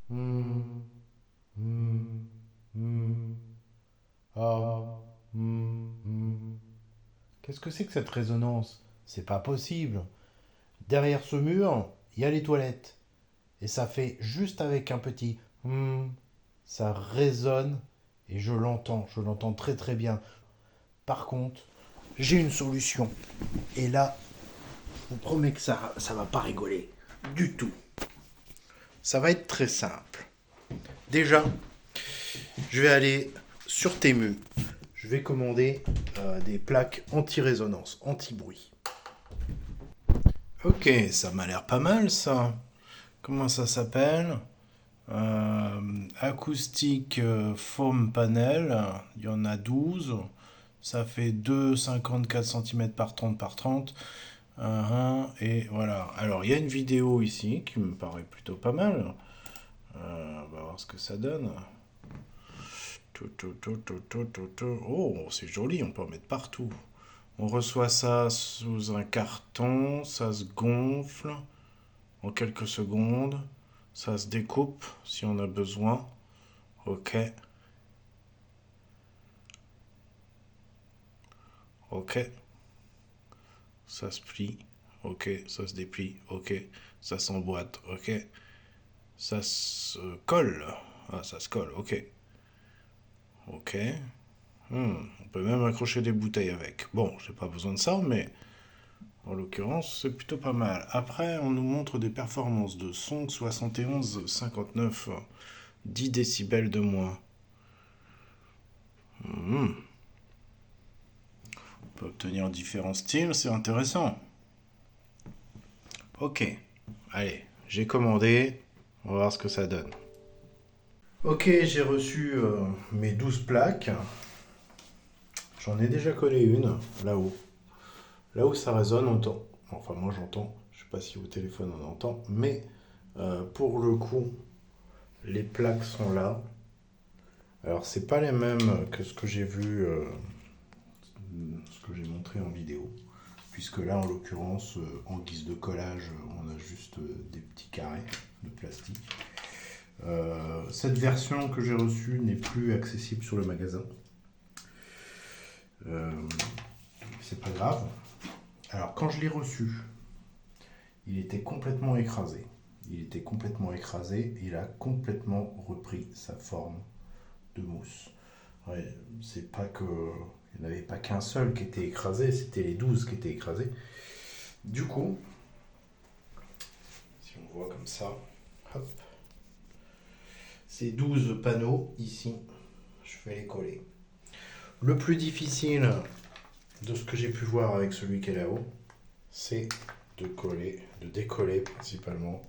Hmm, hmm, hmm, ah, Qu'est-ce que c'est que cette résonance? C'est pas possible. Derrière ce mur, il y a les toilettes. Et ça fait juste avec un petit ça résonne et je l'entends très très bien. Par contre, j'ai une solution. Et là, je vous promets que ça va pas rigoler. Du tout. Ça va être très simple. Déjà, je vais aller sur Temu. Je vais commander des plaques anti-résonance, anti-bruit. Ok, ça m'a l'air pas mal ça. Comment ça s'appelle? Acoustique foam panel. Il y en a 12. Ça fait 2,54 cm par 30 par 30. Et voilà. Alors, il y a une vidéo ici qui me paraît plutôt pas mal. On va voir ce que ça donne. Oh, c'est joli, on peut en mettre partout. On reçoit ça sous un carton, ça se gonfle en quelques secondes, ça se découpe si on a besoin. Ok, ok, ça se plie, ok, ça se déplie, ok, ça s'emboîte, ok, ça se colle. Ah, ça se colle, ok, ok. On peut même accrocher des bouteilles avec. Bon, j'ai pas besoin de ça, mais en l'occurrence, c'est plutôt pas mal. Après, on nous montre des performances de son 71-59, 10 décibels de moins. On peut obtenir différents styles, c'est intéressant. Ok, allez, j'ai commandé, on va voir ce que ça donne. Ok, j'ai reçu mes 12 plaques. J'en ai déjà collé une, là-haut. Là où ça résonne, on entend. Enfin, moi j'entends. Je sais pas si au téléphone on entend, mais pour le coup, les plaques sont là. Alors, c'est pas les mêmes que ce que j'ai vu, ce que j'ai montré en vidéo, puisque là, en l'occurrence, en guise de collage, on a juste des petits carrés de plastique. Cette version que j'ai reçue n'est plus accessible sur le magasin. Euh, c'est pas grave. Alors, quand je l'ai reçu, il était complètement écrasé. Il était complètement écrasé. Il a complètement repris sa forme de mousse. Ouais, c'est pas que. Il n'y en avait pas qu'un seul qui était écrasé, c'était les 12 qui étaient écrasés. Du coup, si on voit comme ça, hop, ces 12 panneaux ici, je vais les coller. Le plus difficile de ce que j'ai pu voir avec celui qui est là-haut, c'est de coller, de décoller principalement.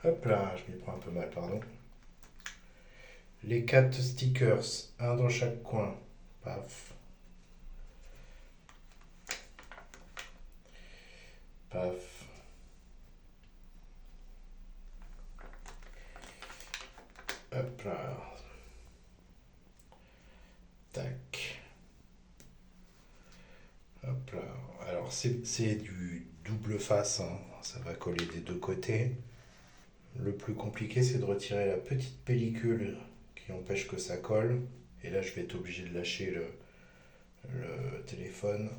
Hop là, je m'y prends un peu mal, pardon. Les 4 stickers, un dans chaque coin. Paf, paf. Hop là. Tac. Hop là. Alors c'est du double face, hein. Ça va coller des deux côtés. Le plus compliqué, c'est de retirer la petite pellicule qui empêche que ça colle. Et là, je vais être obligé de lâcher le téléphone.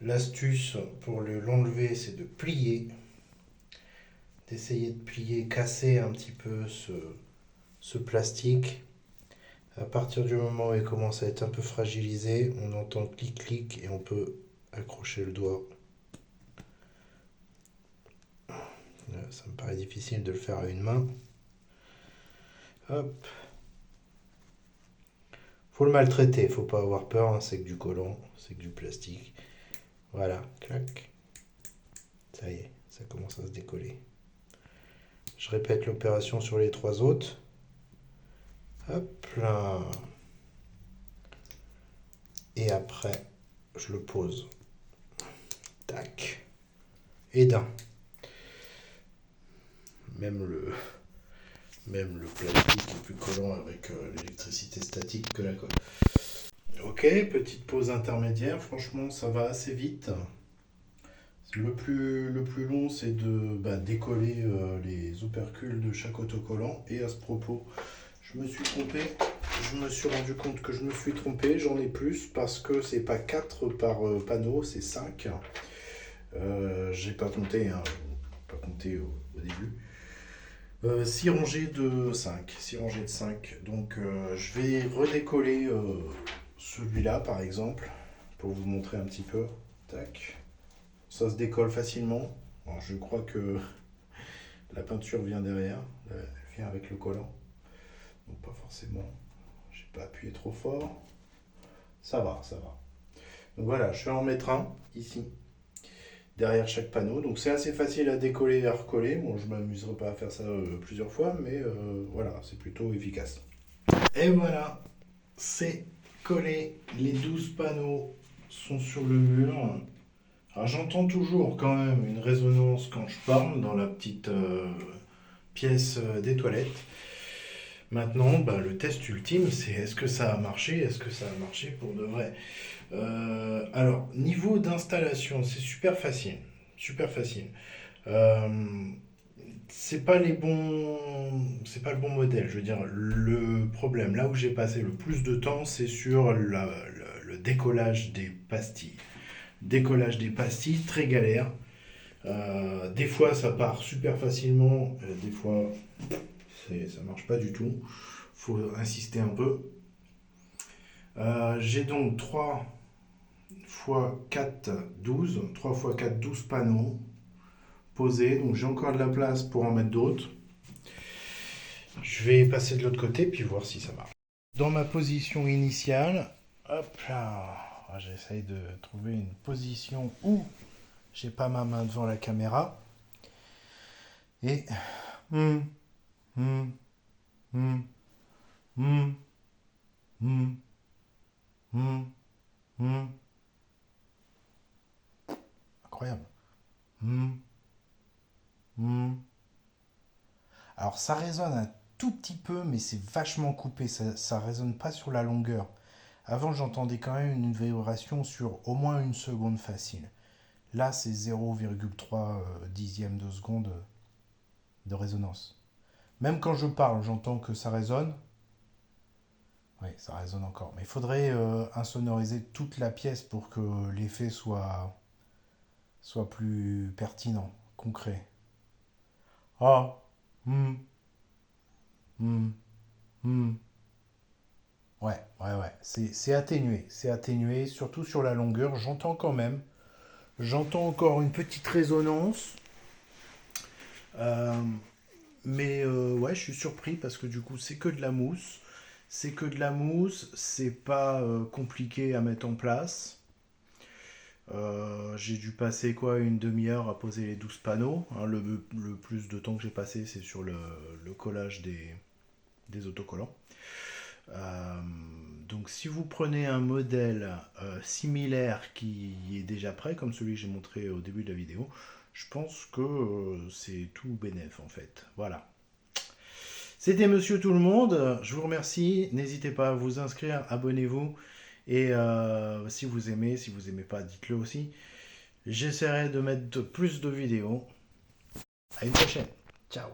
L'astuce pour l'enlever, c'est de plier, d'essayer de plier, casser un petit peu ce plastique. À partir du moment où il commence à être un peu fragilisé, on entend clic-clic et on peut accrocher le doigt. Ça me paraît difficile de le faire à une main. Hop. Faut le maltraiter, faut pas avoir peur, hein, c'est que du collant, c'est que du plastique. Voilà, clac. Ça y est, ça commence à se décoller. Je répète l'opération sur les trois autres. Hop là. Et après, je le pose. Tac. Et d'un. Même le, même le plastique est plus collant avec l'électricité statique que la colle. Ok, petite pause intermédiaire. Franchement, ça va assez vite. Si Le plus long, c'est de décoller les opercules de chaque autocollant. Et à ce propos, je me suis trompé. Je me suis rendu compte que je me suis trompé. J'en ai plus parce que c'est pas 4 par panneau, c'est 5. J'ai pas compté, hein, pas compté au début. 6 rangées de 5. 6 rangées de 5. Donc je vais redécoller celui-là par exemple pour vous montrer un petit peu. Tac. Ça se décolle facilement. Alors, je crois que la peinture vient derrière, elle vient avec le collant. Donc pas forcément. J'ai pas appuyé trop fort. Ça va, ça va. Donc voilà, je vais en mettre un ici, derrière chaque panneau. Donc c'est assez facile à décoller et à recoller. Bon, je m'amuserai pas à faire ça plusieurs fois, mais voilà, c'est plutôt efficace. Et voilà, c'est collé. Les 12 panneaux sont sur le mur. Alors j'entends toujours quand même une résonance quand je parle dans la petite pièce des toilettes. Maintenant, le test ultime, c'est est-ce que ça a marché? Est-ce que ça a marché pour de vrai? Alors, niveau d'installation, c'est super facile. Super facile. Euh, c'est pas les bons, c'est pas le bon modèle. Je veux dire, le problème, là où j'ai passé le plus de temps, c'est sur le décollage des pastilles. Décollage des pastilles, très galère. Des fois, ça part super facilement, des fois, ça marche pas du tout. Faut insister un peu. J'ai donc 3 fois 4 12, 3 fois 4 12 panneaux posés. Donc j'ai encore de la place pour en mettre d'autres. Je vais passer de l'autre côté puis voir si ça marche. Dans ma position initiale, hop là, j'essaye de trouver une position où j'ai pas ma main devant la caméra. Et hum, hum, hum, hum, hum, hum, hum. Incroyable. Hum, hum. Alors ça résonne un tout petit peu, mais c'est vachement coupé, ça résonne pas sur la longueur. Avant j'entendais quand même une vibration sur au moins une seconde facile. Là c'est 0,3 dixième de seconde de résonance. Même quand je parle, j'entends que ça résonne. Oui, ça résonne encore. Mais il faudrait insonoriser toute la pièce pour que l'effet soit plus pertinent, concret. Ah, hmm, hmm, hmm. Ouais. C'est atténué, surtout sur la longueur. J'entends quand même. J'entends encore une petite résonance. Euh, mais ouais, je suis surpris parce que du coup, c'est que de la mousse. C'est que de la mousse. C'est pas compliqué à mettre en place. J'ai dû passer quoi une demi-heure à poser les 12 panneaux. Hein. Le plus de temps que j'ai passé, c'est sur le collage des autocollants. Euh, donc si vous prenez un modèle similaire qui est déjà prêt, comme celui que j'ai montré au début de la vidéo, je pense que c'est tout bénef en fait. Voilà. C'était Monsieur Tout le Monde. Je vous remercie. N'hésitez pas à vous inscrire, abonnez-vous. Et si vous aimez pas, dites-le aussi. J'essaierai de mettre plus de vidéos. À une prochaine. Ciao.